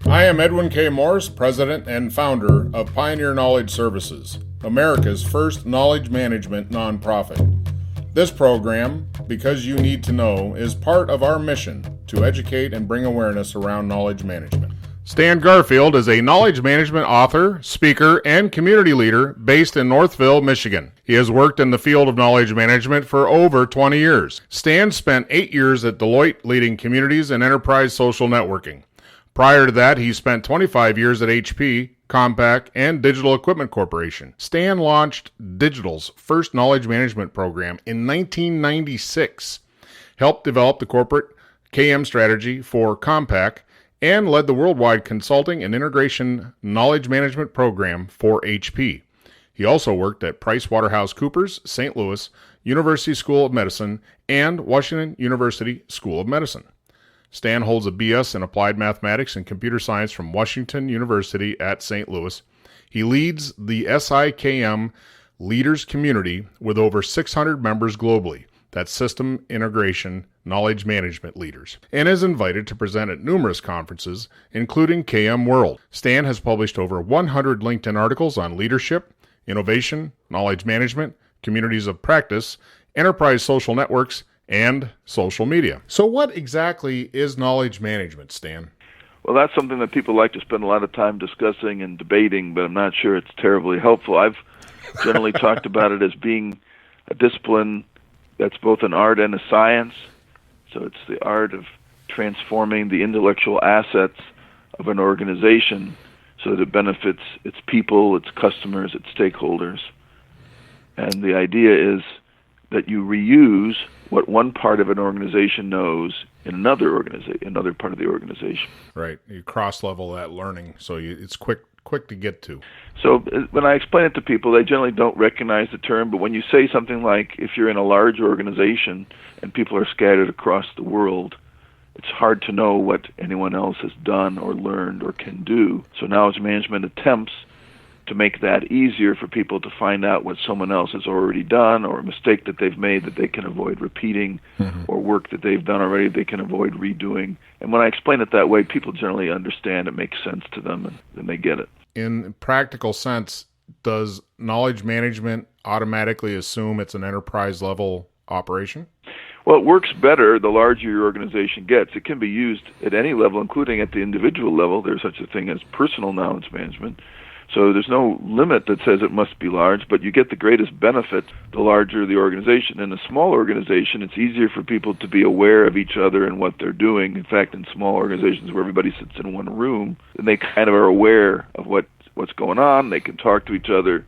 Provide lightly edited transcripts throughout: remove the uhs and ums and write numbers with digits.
I am Edwin K. Morse, President and founder of Pioneer Knowledge Services, America's first knowledge management nonprofit. This program, Because You Need to Know, is part of our mission to educate and bring awareness around knowledge management. Stan Garfield is a knowledge management author, speaker, and community leader based in Northville, Michigan. He has worked in the field of knowledge management for over 20 years. Stan spent 8 years at Deloitte leading communities and enterprise social networking. Prior to that, he spent 25 years at HP, Compaq, and Digital Equipment Corporation. Stan launched Digital's first knowledge management program in 1996, helped develop the corporate KM strategy for Compaq, and led the worldwide consulting and integration knowledge management program for HP. He also worked at PricewaterhouseCoopers, St. Louis, University School of Medicine, and Washington University School of Medicine. Stan holds a BS in Applied Mathematics and Computer Science from Washington University at St. Louis. He leads the SIKM Leaders Community with over 600 members globally. That's System Integration Knowledge Management Leaders, and is invited to present at numerous conferences, including KM World. Stan has published over 100 LinkedIn articles on leadership, innovation, knowledge management, communities of practice, enterprise social networks, and social media. So what exactly is knowledge management, Stan? Well, that's something that people like to spend a lot of time discussing and debating, but I'm not sure it's terribly helpful. I've generally talked about it as being a discipline that's both an art and a science. So it's the art of transforming the intellectual assets of an organization so that it benefits its people, its customers, its stakeholders. And the idea is that you reuse what one part of an organization knows in another part of the organization. Right. You cross-level that learning, so it's quick to get to. So when I explain it to people, they generally don't recognize the term, but when you say something like, if you're in a large organization and people are scattered across the world, it's hard to know what anyone else has done or learned or can do. So knowledge management attempts to make that easier for people to find out what someone else has already done, or a mistake that they've made that they can avoid repeating, or work that they've done already they can avoid redoing. And when I explain it that way, people generally understand, it makes sense to them, and they get it. In practical sense, does knowledge management automatically assume it's an enterprise level operation? Well, it works better the larger your organization gets. It can be used at any level, including at the individual level. There's such a thing as personal knowledge management. So there's no limit that says it must be large, but you get the greatest benefit the larger the organization. In a small organization, it's easier for people to be aware of each other and what they're doing. In fact, in small organizations where everybody sits in one room, then they kind of are aware of what's going on. They can talk to each other.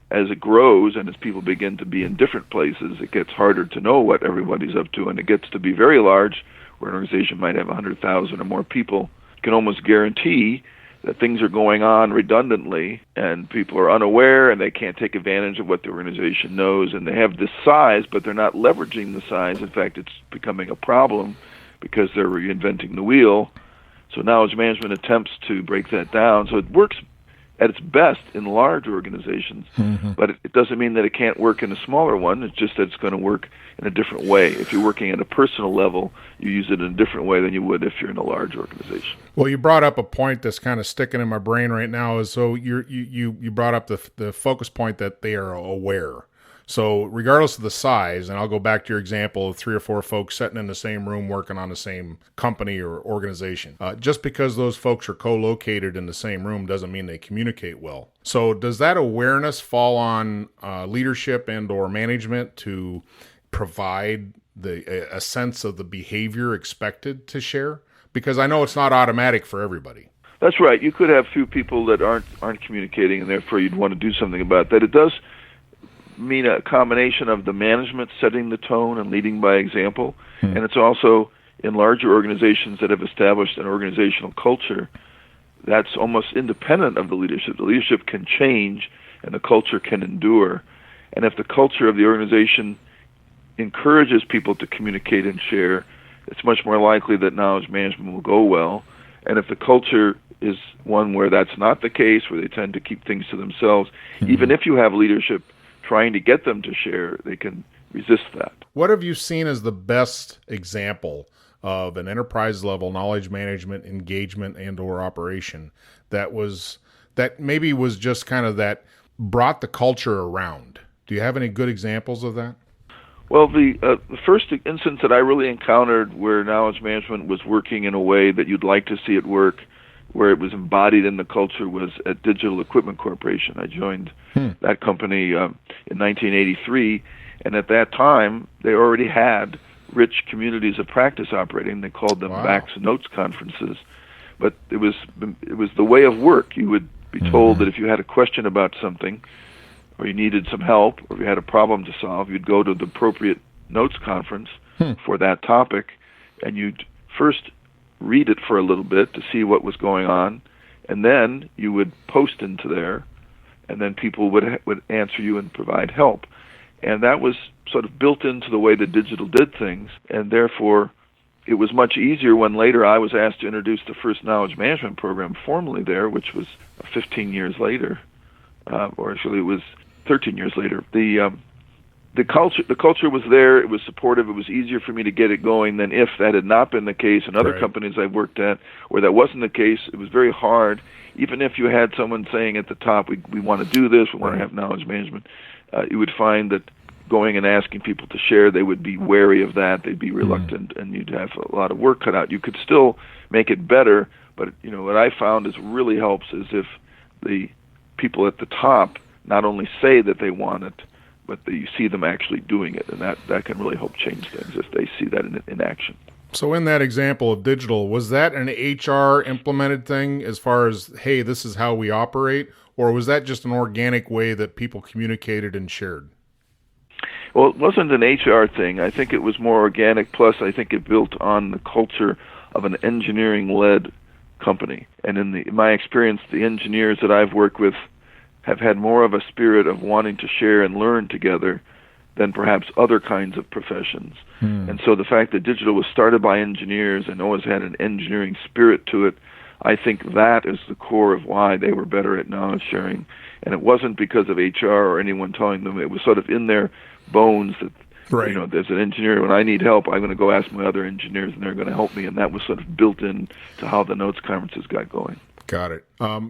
As it grows and as people begin to be in different places, it gets harder to know what everybody's up to, and it gets to be very large, where an organization might have 100,000 or more people. You can almost guarantee that things are going on redundantly and people are unaware and they can't take advantage of what the organization knows, and they have this size, but they're not leveraging the size. In fact, it's becoming a problem because they're reinventing the wheel. So knowledge management attempts to break that down. So it works at its best in large organizations, but it doesn't mean that it can't work in a smaller one. It's just that it's going to work in a different way. If you're working at a personal level, you use it in a different way than you would if you're in a large organization. Well, you brought up a point that's kind of sticking in my brain right now. Is so you brought up the focus point that they are aware. So regardless of the size, and I'll go back to your example of 3 or 4 folks sitting in the same room working on the same company or organization, just because those folks are co-located in the same room doesn't mean they communicate well. So does that awareness fall on leadership and or management to provide a sense of the behavior expected to share? Because I know it's not automatic for everybody. That's right. You could have few people that aren't communicating, and therefore you'd want to do something about that. It does mean a combination of the management setting the tone and leading by example, and it's also in larger organizations that have established an organizational culture that's almost independent of the leadership. The leadership can change and the culture can endure. And if the culture of the organization encourages people to communicate and share, it's much more likely that knowledge management will go well. And if the culture is one where that's not the case, where they tend to keep things to themselves, even if you have leadership trying to get them to share, they can resist that. What have you seen as the best example of an enterprise level knowledge management engagement and or operation that maybe was just kind of that brought the culture around? Do you have any good examples of that? Well, the first instance that I really encountered where knowledge management was working in a way that you'd like to see it work, where it was embodied in the culture, was at Digital Equipment Corporation. I joined that company in 1983, and at that time, they already had rich communities of practice operating. They called them Backs and Notes conferences. But it was the way of work. You would be told that if you had a question about something, or you needed some help, or you had a problem to solve, you'd go to the appropriate notes conference for that topic, and you'd first read it for a little bit to see what was going on, and then you would post into there, and then people would answer you and provide help. And that was sort of built into the way that digital did things, and therefore it was much easier when later I was asked to introduce the first knowledge management program formally there, which was 15 years later, or actually it was 13 years later. The culture was there. It was supportive. It was easier for me to get it going than if that had not been the case. In other companies I've worked at where that wasn't the case, it was very hard. Even if you had someone saying at the top, we want to do this, we want to have knowledge management, you would find that going and asking people to share, they would be wary of that. They'd be reluctant, and you'd have a lot of work cut out. You could still make it better, but what I found is really helps is if the people at the top not only say that they want it, but that you see them actually doing it, and that can really help change things if they see that in action. So in that example of digital, was that an HR implemented thing as far as, hey, this is how we operate, or was that just an organic way that people communicated and shared? Well, it wasn't an HR thing. I think it was more organic, plus I think it built on the culture of an engineering-led company. And in my experience, the engineers that I've worked with have had more of a spirit of wanting to share and learn together than perhaps other kinds of professions. And so the fact that digital was started by engineers and always had an engineering spirit to it, I think that is the core of why they were better at knowledge sharing. And it wasn't because of HR or anyone telling them. It was sort of in their bones that, as an engineer, when I need help, I'm going to go ask my other engineers, and they're going to help me. And that was sort of built in to how the notes conferences got going. Got it.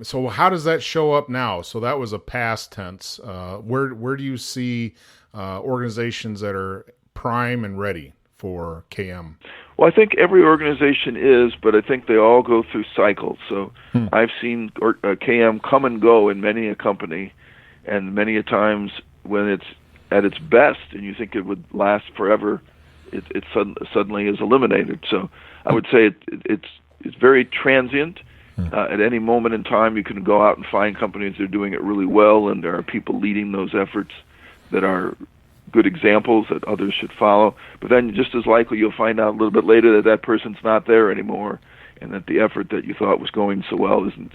So how does that show up now? So that was a past tense. Where do you see organizations that are prime and ready for KM? Well, I think every organization is, but I think they all go through cycles. So I've seen KM come and go in many a company, and many a times when it's at its best and you think it would last forever, it suddenly is eliminated. So I would say it's very transient. At any moment in time, you can go out and find companies that are doing it really well, and there are people leading those efforts that are good examples that others should follow. But then just as likely you'll find out a little bit later that that person's not there anymore, and that the effort that you thought was going so well isn't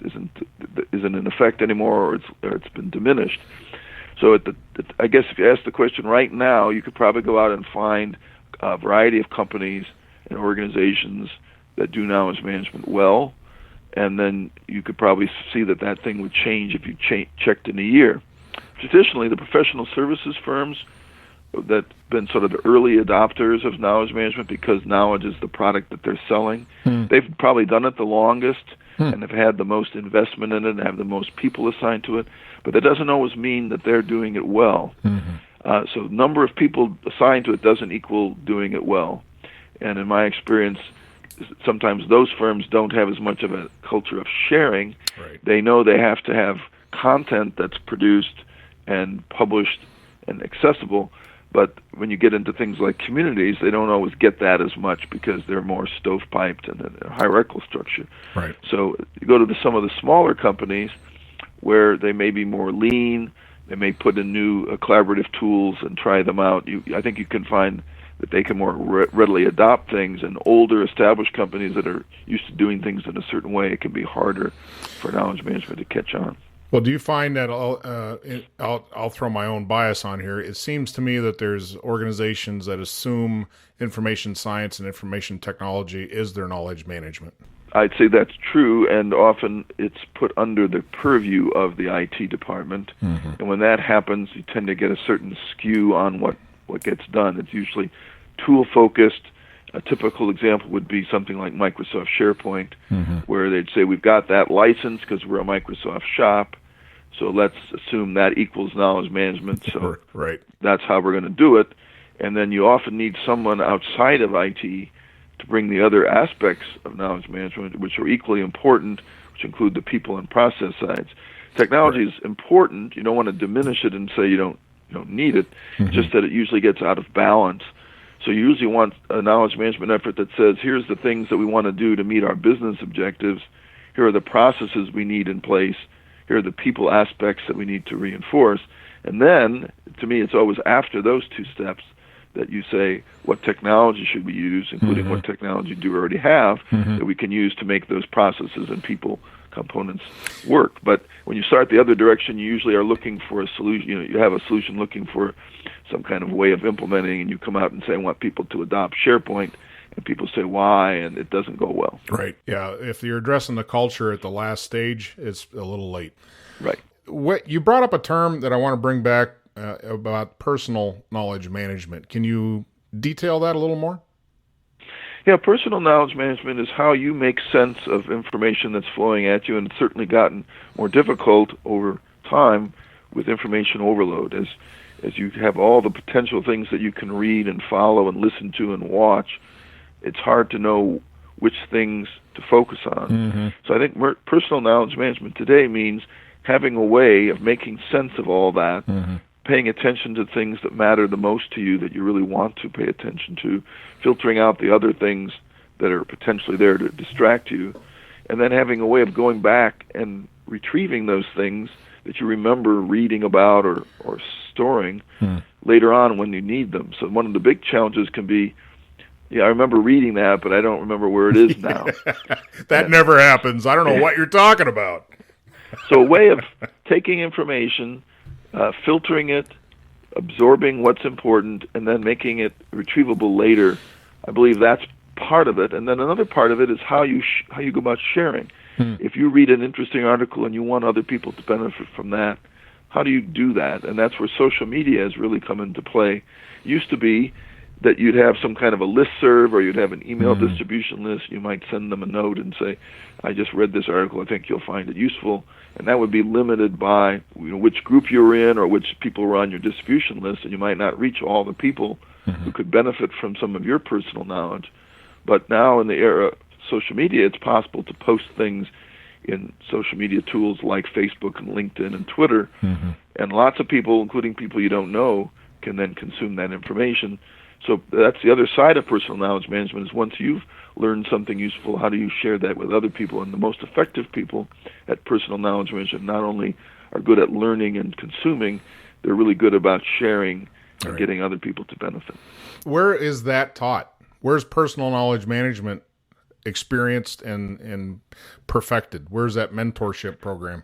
in effect anymore, or it's been diminished. So I guess if you ask the question right now, you could probably go out and find a variety of companies and organizations that do knowledge management well, and then you could probably see that thing would change if you checked in a year. Traditionally, the professional services firms that have been sort of the early adopters of knowledge management because knowledge is the product that they're selling, they've probably done it the longest and have had the most investment in it and have the most people assigned to it, but that doesn't always mean that they're doing it well. So number of people assigned to it doesn't equal doing it well. And in my experience, sometimes those firms don't have as much of a culture of sharing. Right. They know they have to have content that's produced and published and accessible, but when you get into things like communities, they don't always get that as much because they're more stovepiped and a hierarchical structure. Right. So you go to some of the smaller companies where they may be more lean, they may put in new collaborative tools and try them out. I think you can find that they can more readily adopt things, and older established companies that are used to doing things in a certain way, it can be harder for knowledge management to catch on. Well, do you find that I'll throw my own bias on here. It seems to me that there's organizations that assume information science and information technology is their knowledge management. I'd say that's true, and often it's put under the purview of the IT department. And when that happens, you tend to get a certain skew on what gets done. It's usually tool-focused, A typical example would be something like Microsoft SharePoint, where they'd say, we've got that license because we're a Microsoft shop, so let's assume that equals knowledge management, so right. That's how we're going to do it. And then you often need someone outside of IT to bring the other aspects of knowledge management, which are equally important, which include the people and process sides. Technology is important. You don't want to diminish it and say you don't need it, just that it usually gets out of balance. So you usually want a knowledge management effort that says, here's the things that we want to do to meet our business objectives. Here are the processes we need in place. Here are the people aspects that we need to reinforce. And then, to me, it's always after those two steps that you say, what technology should we use, including what technology do we already have that we can use to make those processes and people components work. But when you start the other direction, you usually are looking for a solution. You have a solution looking for some kind of way of implementing, and you come out and say, I want people to adopt SharePoint, and people say, why? And it doesn't go well. Right. Yeah. If you're addressing the culture at the last stage, it's a little late. Right. What you brought up a term that I want to bring back about personal knowledge management. Can you detail that a little more? Yeah, personal knowledge management is how you make sense of information that's flowing at you, and it's certainly gotten more difficult over time with information overload. As you have all the potential things that you can read and follow and listen to and watch, it's hard to know which things to focus on. So I think personal knowledge management today means having a way of making sense of all that, paying attention to things that matter the most to you, that you really want to pay attention to, filtering out the other things that are potentially there to distract you, and then having a way of going back and retrieving those things that you remember reading about or storing later on when you need them. So one of the big challenges can be, I remember reading that, but I don't remember where it is now. That never happens. I don't know what you're talking about. So a way of taking information, filtering it, absorbing what's important, and then making it retrievable later, I believe that's part of it. And then another part of it is how you go about sharing. If you read an interesting article and you want other people to benefit from that, how do you do that? And that's where social media has really come into play. It used to be that you'd have some kind of a listserv, or you'd have an email distribution list. You might send them a note and say, I just read this article, I think you'll find it useful. And that would be limited by which group you're in or which people were on your distribution list, and you might not reach all the people who could benefit from some of your personal knowledge. But now in the era of social media, it's possible to post things in social media tools like Facebook and LinkedIn and Twitter, and lots of people, including people you don't know, can then consume that information. So that's the other side of personal knowledge management, is once you've learned something useful, how do you share that with other people? And the most effective people at personal knowledge management not only are good at learning and consuming, they're really good about sharing and getting other people to benefit. Where is that taught? Where's personal knowledge management experienced and perfected? Where's that mentorship program?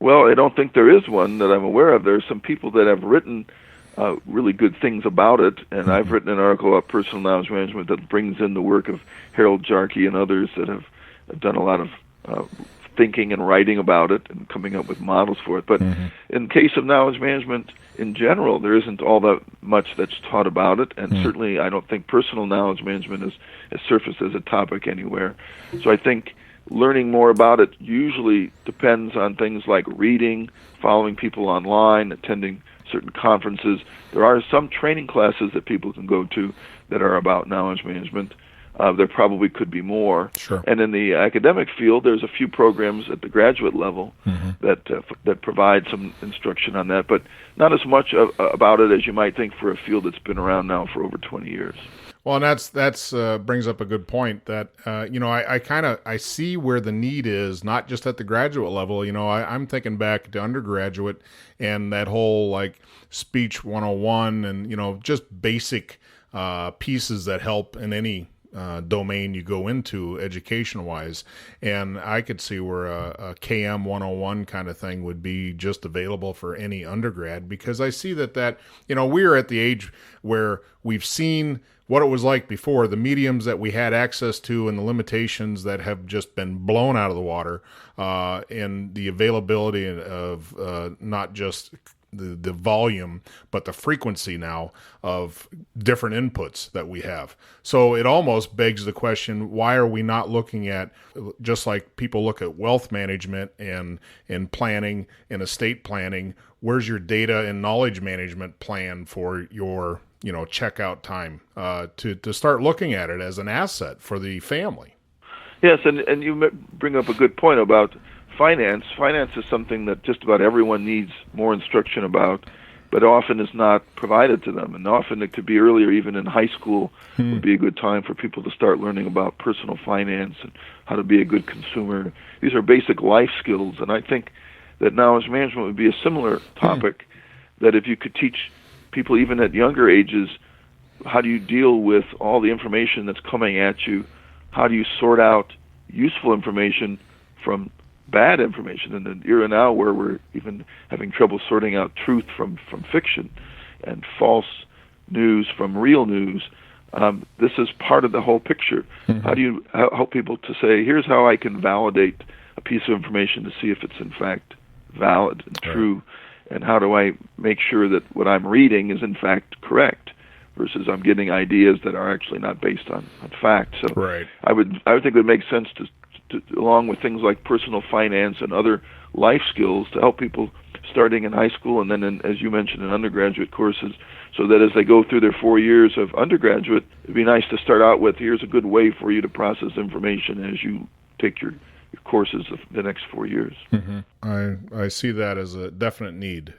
Well, I don't think there is one that I'm aware of. There are some people that have written really good things about it, and I've written an article about personal knowledge management that brings in the work of Harold Jarkey and others that have done a lot of thinking and writing about it and coming up with models for it. But in case of knowledge management in general, there isn't all that much that's taught about it, and certainly I don't think personal knowledge management has surfaced as a topic anywhere. So I think learning more about it usually depends on things like reading, following people online, attending certain conferences. There are some training classes that people can go to that are about knowledge management. There probably could be more. Sure. And in the academic field, there's a few programs at the graduate level that provide some instruction on that, but not as much about it as you might think for a field that's been around now for over 20 years. Well, and that's brings up a good point that, I see where the need is, not just at the graduate level. I'm thinking back to undergraduate and that whole like speech 101 and, just basic pieces that help in any domain you go into education-wise. And I could see where a KM 101 kind of thing would be just available for any undergrad, because I see that we're at the age where we've seen what it was like before, the mediums that we had access to and the limitations that have just been blown out of the water, and the availability of not just the volume, but the frequency now of different inputs that we have. So it almost begs the question, why are we not looking at, just like people look at wealth management and planning and estate planning, where's your data and knowledge management plan for your checkout time, to start looking at it as an asset for the family? Yes, and you bring up a good point about finance. Finance is something that just about everyone needs more instruction about, but often is not provided to them. And often it could be earlier, even in high school, would be a good time for people to start learning about personal finance and how to be a good consumer. These are basic life skills, and I think that knowledge management would be a similar topic, that if you could teach people even at younger ages, how do you deal with all the information that's coming at you? How do you sort out useful information from bad information in an era now where we're even having trouble sorting out truth from fiction and false news from real news? This is part of the whole picture. How do you help people to say, here's how I can validate a piece of information to see if it's in fact valid and true, and how do I make sure that what I'm reading is in fact correct, versus I'm getting ideas that are actually not based on fact. So I would think it would make sense to along with things like personal finance and other life skills, to help people starting in high school and then, as you mentioned, in undergraduate courses, so that as they go through their 4 years of undergraduate, it'd be nice to start out with, here's a good way for you to process information as you take your courses of the next 4 years. I see that as a definite need,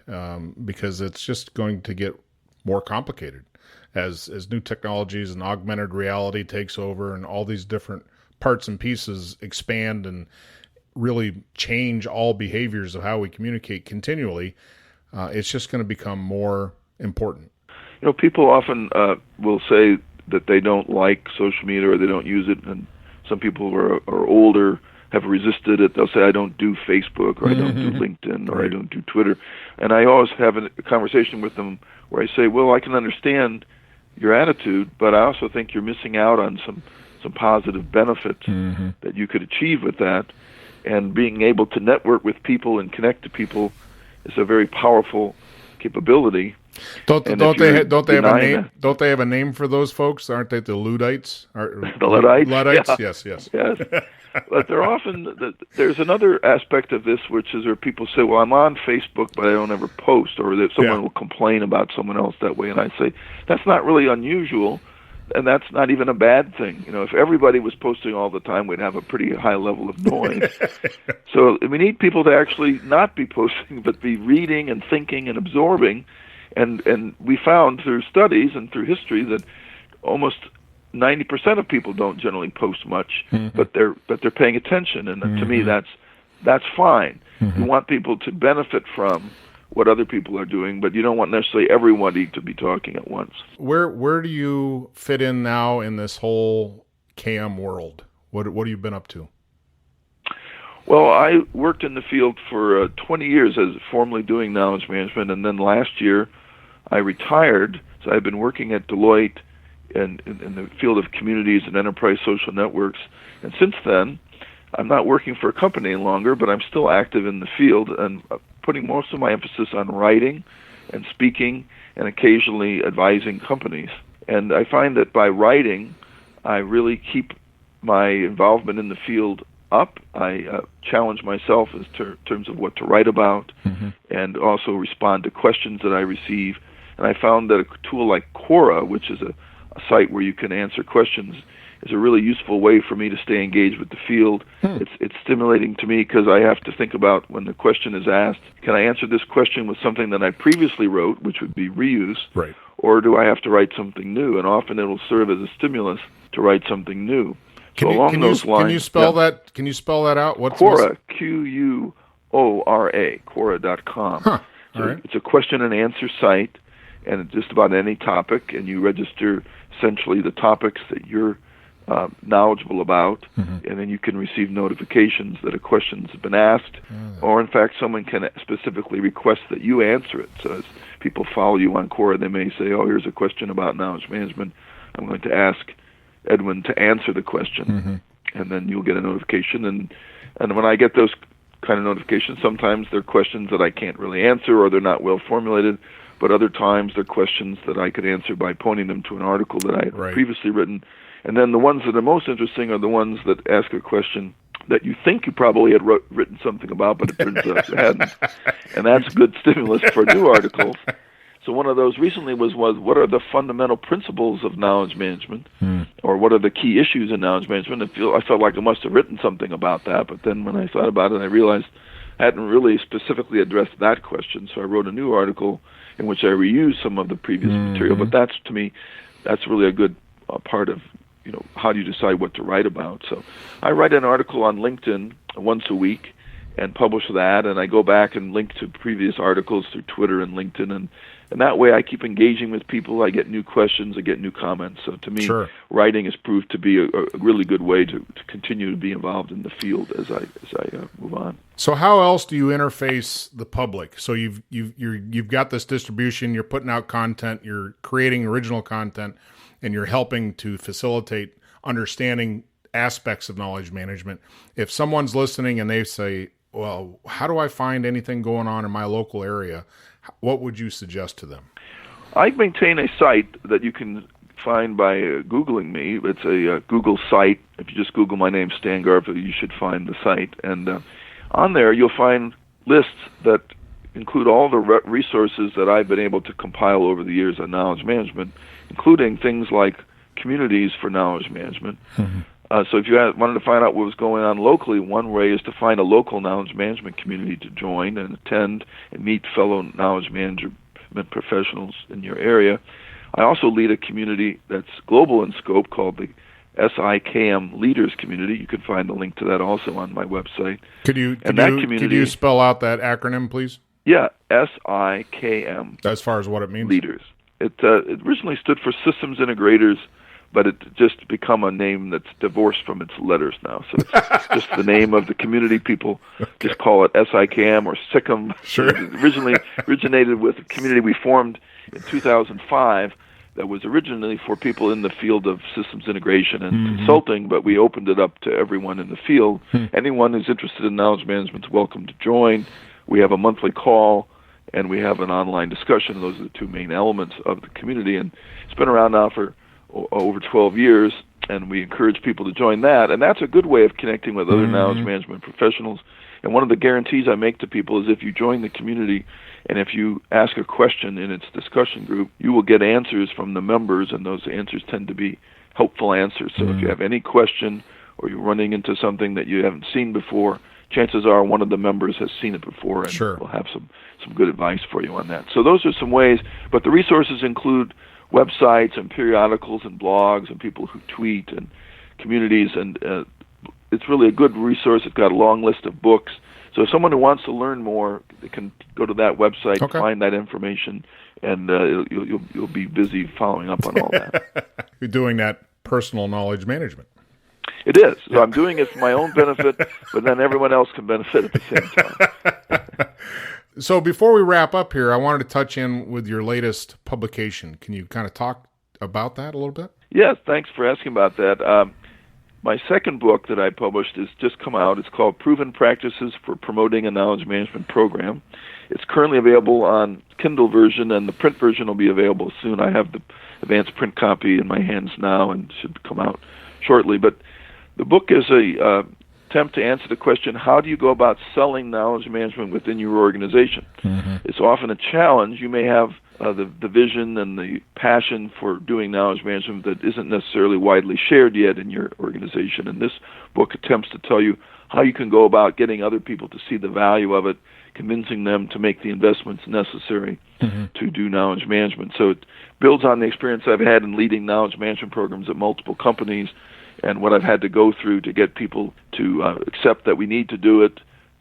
because it's just going to get more complicated as new technologies and augmented reality takes over, and all these different parts and pieces expand and really change all behaviors of how we communicate continually. It's just going to become more important. People often will say that they don't like social media or they don't use it, and some people are older have resisted it. They'll say, I don't do Facebook, or I don't do LinkedIn, or I don't do Twitter. And I always have a conversation with them where I say, well, I can understand your attitude, but I also think you're missing out on some positive benefits that you could achieve with that. And being able to network with people and connect to people is a very powerful capability. Don't they have a name for those folks? Aren't they the Luddites? The Luddites? Luddites? Yeah. Yes. But they're often, there's another aspect of this, which is where people say, well, I'm on Facebook, but I don't ever post, or that someone will complain about someone else that way. And I say, that's not really unusual, and that's not even a bad thing. If everybody was posting all the time, we'd have a pretty high level of noise. So we need people to actually not be posting, but be reading and thinking and absorbing. And we found through studies and through history that almost 90% of people don't generally post much, but they're paying attention, and to me that's fine. You want people to benefit from what other people are doing, but you don't want necessarily everybody to be talking at once. Where do you fit in now in this whole CAM world? What have you been up to? Well, I worked in the field for 20 years as formally doing knowledge management, and then last year I retired. So I've been working at Deloitte in the field of communities and enterprise social networks. And since then, I'm not working for a company any longer, but I'm still active in the field and putting most of my emphasis on writing and speaking and occasionally advising companies. And I find that by writing, I really keep my involvement in the field up. I challenge myself in terms of what to write about, and also respond to questions that I receive. And I found that a tool like Quora, which is a site where you can answer questions, is a really useful way for me to stay engaged with the field. It's stimulating to me because I have to think about, when the question is asked, can I answer this question with something that I previously wrote, which would be reuse, or do I have to write something new? And often it'll serve as a stimulus to write something new. Can you spell that? Can you spell that out? What's Quora? Quora. Quora.com. Right. It's a question and answer site, and it's just about any topic, and you register essentially the topics that you're knowledgeable about, and then you can receive notifications that a question's been asked, or in fact someone can specifically request that you answer it. So as people follow you on Quora, they may say, oh, here's a question about knowledge management. I'm going to ask Edwin to answer the question, and then you'll get a notification. And when I get those kind of notifications. Sometimes they're questions that I can't really answer or they're not well formulated, but other times they're questions that I could answer by pointing them to an article that I had previously written. And then the ones that are most interesting are the ones that ask a question that you think you probably had written something about, but it turns out you hadn't. And that's good stimulus for new articles. So one of those recently was what are the fundamental principles of knowledge management, or what are the key issues in knowledge management? I felt like I must have written something about that, but then when I thought about it, I realized I hadn't really specifically addressed that question. So I wrote a new article in which I reused some of the previous material. But that's, to me, that's really a good part of, how do you decide what to write about? So I write an article on LinkedIn once a week and publish that, and I go back and link to previous articles through Twitter and LinkedIn, and that way I keep engaging with people. I get new questions, I get new comments. So to me, writing has proved to be a really good way to continue to be involved in the field as I move on. So how else do you interface the public? So you've got this distribution, you're putting out content, you're creating original content, and you're helping to facilitate understanding aspects of knowledge management. If someone's listening and they say, well, how do I find anything going on in my local area? What would you suggest to them? I maintain a site that you can find by Googling me. It's a Google site. If you just Google my name, Stan Garfield, you should find the site. And on there, you'll find lists that include all the resources that I've been able to compile over the years on knowledge management, including things like communities for knowledge management. So if you wanted to find out what was going on locally, one way is to find a local knowledge management community to join and attend and meet fellow knowledge management professionals in your area. I also lead a community that's global in scope called the SIKM Leaders Community. You can find the link to that also on my website. Could you spell out that acronym, please? Yeah, SIKM. As far as what it means? Leaders. It originally stood for Systems Integrators, but it just become a name that's divorced from its letters now. So it's just the name of the community. People just call it SIKM or SIKM. Sure. It originally originated with a community we formed in 2005 that was originally for people in the field of systems integration and consulting, but we opened it up to everyone in the field. Anyone who's interested in knowledge management is welcome to join. We have a monthly call, and we have an online discussion. Those are the two main elements of the community, and it's been around now for over 12 years, and we encourage people to join that. And that's a good way of connecting with other knowledge management professionals. And one of the guarantees I make to people is if you join the community and if you ask a question in its discussion group, you will get answers from the members, and those answers tend to be helpful answers. So if you have any question or you're running into something that you haven't seen before, chances are one of the members has seen it before and will have some good advice for you on that. So those are some ways, but the resources include websites and periodicals and blogs and people who tweet and communities, and it's really a good resource. It's got a long list of books. So if someone who wants to learn more, they can go to that website, find that information, and you'll be busy following up on all that. You're doing that personal knowledge management. It is. So I'm doing it for my own benefit, but then everyone else can benefit at the same time. So before we wrap up here, I wanted to touch in with your latest publication. Can you kind of talk about that a little bit? Yes, thanks for asking about that. My second book that I published has just come out. It's called Proven Practices for Promoting a Knowledge Management Program. It's currently available on Kindle version, and the print version will be available soon. I have the advanced print copy in my hands now and should come out shortly. But the book is a attempt to answer the question, how do you go about selling knowledge management within your organization? It's often a challenge. You may have the vision and the passion for doing knowledge management that isn't necessarily widely shared yet in your organization. And this book attempts to tell you how you can go about getting other people to see the value of it, convincing them to make the investments necessary to do knowledge management. So it builds on the experience I've had in leading knowledge management programs at multiple companies and what I've had to go through to get people to accept that we need to do it,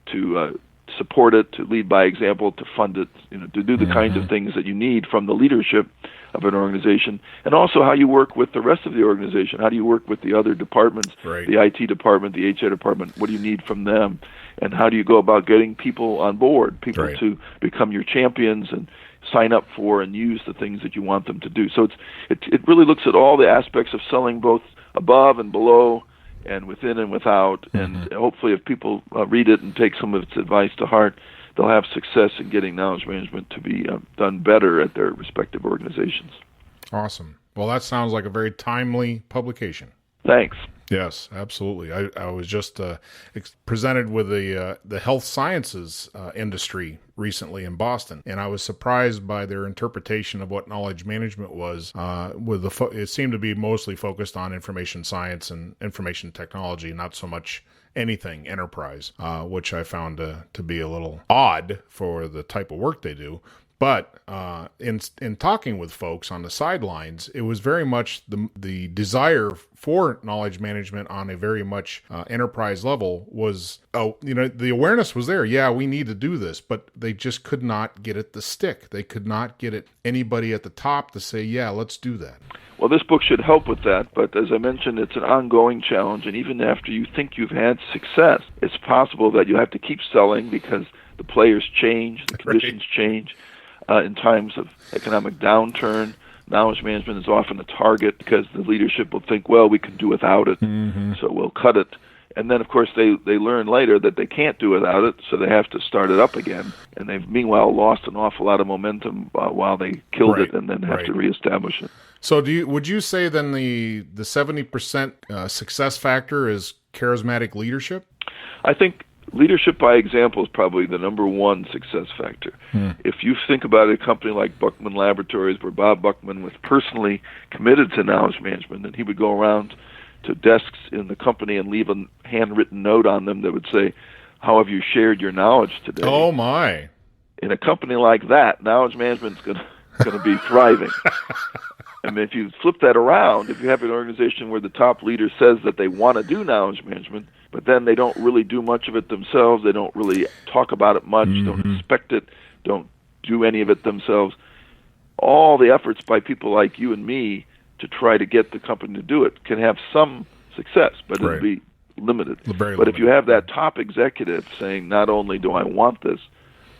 to support it, to lead by example, to fund it, to do the kinds of things that you need from the leadership of an organization, and also how you work with the rest of the organization. How do you work with the other departments, the IT department, the HR department? What do you need from them? And how do you go about getting people on board, people to become your champions and sign up for and use the things that you want them to do? So it really looks at all the aspects of selling, both above and below, and within and without. And hopefully if people read it and take some of its advice to heart, they'll have success in getting knowledge management to be done better at their respective organizations. Awesome. Well, that sounds like a very timely publication. Thanks. Yes, absolutely. I was just presented with the health sciences industry recently in Boston, and I was surprised by their interpretation of what knowledge management was. It seemed to be mostly focused on information science and information technology, not so much anything enterprise, which I found to be a little odd for the type of work they do. But in talking with folks on the sidelines, it was very much the desire for knowledge management on a very much enterprise level was, the awareness was there. Yeah, we need to do this, but they just could not get it to stick. They could not get anybody at the top to say, yeah, let's do that. Well, this book should help with that, but as I mentioned, it's an ongoing challenge, and even after you think you've had success, it's possible that you have to keep selling because the players change, the conditions change. In times of economic downturn, knowledge management is often a target because the leadership will think, well, we can do without it, so we'll cut it. And then, of course, they learn later that they can't do without it, so they have to start it up again. And they've, meanwhile, lost an awful lot of momentum while they killed it and then have to reestablish it. So would you say then the 70% success factor is charismatic leadership? I think leadership by example is probably the number one success factor. If you think about a company like Buckman Laboratories, where Bob Buckman was personally committed to knowledge management, and he would go around to desks in the company and leave a handwritten note on them that would say, how have you shared your knowledge today? Oh, my. In a company like that, knowledge management is going to be thriving. I mean, if you flip that around, if you have an organization where the top leader says that they want to do knowledge management, but then they don't really do much of it themselves, they don't really talk about it much, don't inspect it, don't do any of it themselves, all the efforts by people like you and me to try to get the company to do it can have some success, but it'll be limited. But if you have that top executive saying, not only do I want this,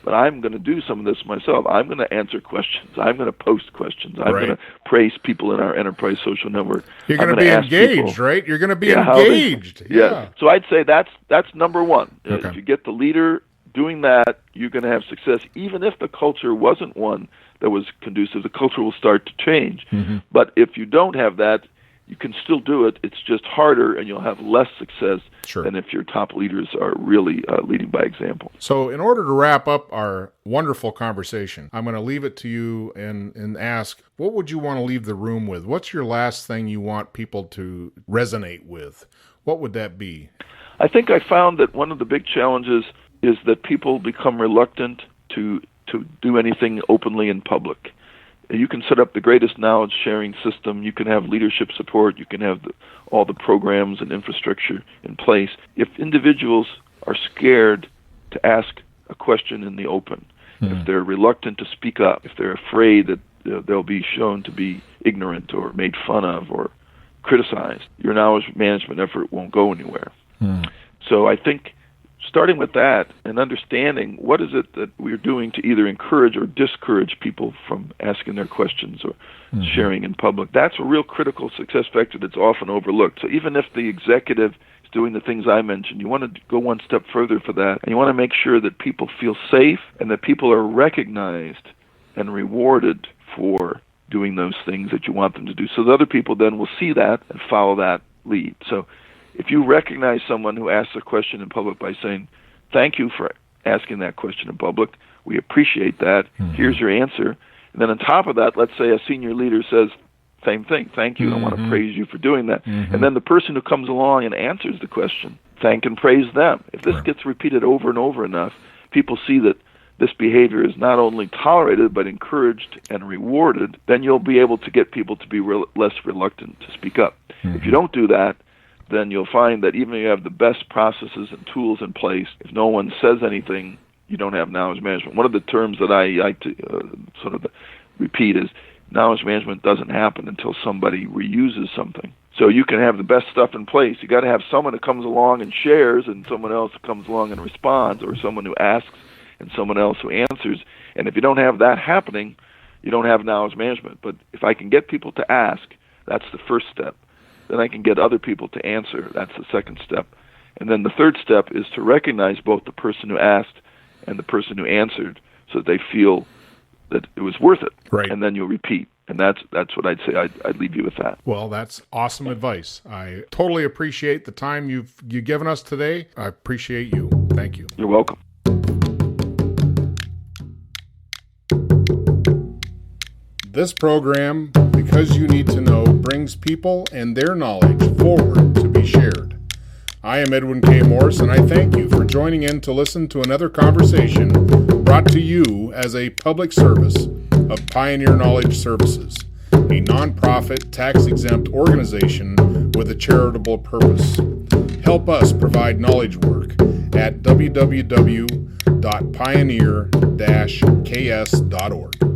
but I'm going to do some of this myself. I'm going to answer questions. I'm going to post questions. I'm going to praise people in our enterprise social network. You're going to be engaged, right? You're going to be engaged. Yeah. So I'd say that's number one. Okay. If you get the leader doing that, you're going to have success. Even if the culture wasn't one that was conducive, the culture will start to change. But if you don't have that, you can still do it. It's just harder, and you'll have less success than if your top leaders are really leading by example. So in order to wrap up our wonderful conversation, I'm going to leave it to you and ask, what would you want to leave the room with? What's your last thing you want people to resonate with? What would that be? I think I found that one of the big challenges is that people become reluctant to do anything openly in public. You can set up the greatest knowledge-sharing system. You can have leadership support. You can have all the programs and infrastructure in place. If individuals are scared to ask a question in the open, if they're reluctant to speak up, if they're afraid that they'll be shown to be ignorant or made fun of or criticized, your knowledge management effort won't go anywhere. So I think starting with that and understanding what is it that we're doing to either encourage or discourage people from asking their questions or sharing in public, that's a real critical success factor that's often overlooked. So even if the executive is doing the things I mentioned, you want to go one step further for that, and you want to make sure that people feel safe and that people are recognized and rewarded for doing those things that you want them to do. So the other people then will see that and follow that lead. So if you recognize someone who asks a question in public by saying, thank you for asking that question in public, we appreciate that, here's your answer. And then on top of that, let's say a senior leader says, same thing, thank you, I want to praise you for doing that. And then the person who comes along and answers the question, thank and praise them. If this gets repeated over and over enough, people see that this behavior is not only tolerated but encouraged and rewarded, then you'll be able to get people to be less reluctant to speak up. If you don't do that, then you'll find that even if you have the best processes and tools in place, if no one says anything, you don't have knowledge management. One of the terms that I sort of repeat is knowledge management doesn't happen until somebody reuses something. So you can have the best stuff in place. You got to have someone who comes along and shares, and someone else who comes along and responds, or someone who asks and someone else who answers. And if you don't have that happening, you don't have knowledge management. But if I can get people to ask, that's the first step. then I can get other people to answer. That's the second step. And then the third step is to recognize both the person who asked and the person who answered so that they feel that it was worth it. Right. And then you'll repeat. And that's what I'd say. I'd leave you with that. Well, that's awesome advice. I totally appreciate the time you've given us today. I appreciate you. Thank you. You're welcome. This program, Because You Need to Know, brings people and their knowledge forward to be shared. I am Edwin K. Morse, and I thank you for joining in to listen to another conversation brought to you as a public service of Pioneer Knowledge Services, a nonprofit, tax-exempt organization with a charitable purpose. Help us provide knowledge work at www.pioneer-ks.org.